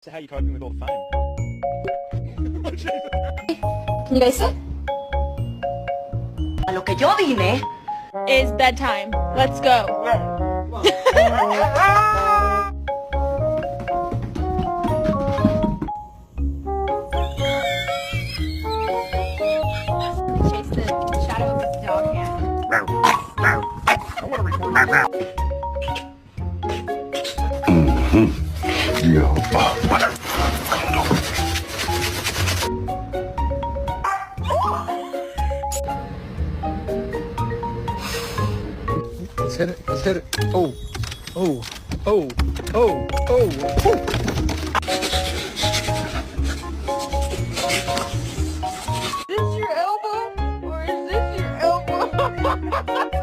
So how are you coping with all the fame? Can you guys sit? A lo que yo vine. Is bedtime. Let's go. Chase the shadow of his dog hand. I want to record that now. Let's hit it. Let's hit it. Oh. Oh. Oh. Oh. Oh. Is this your elbow? Or is this your elbow?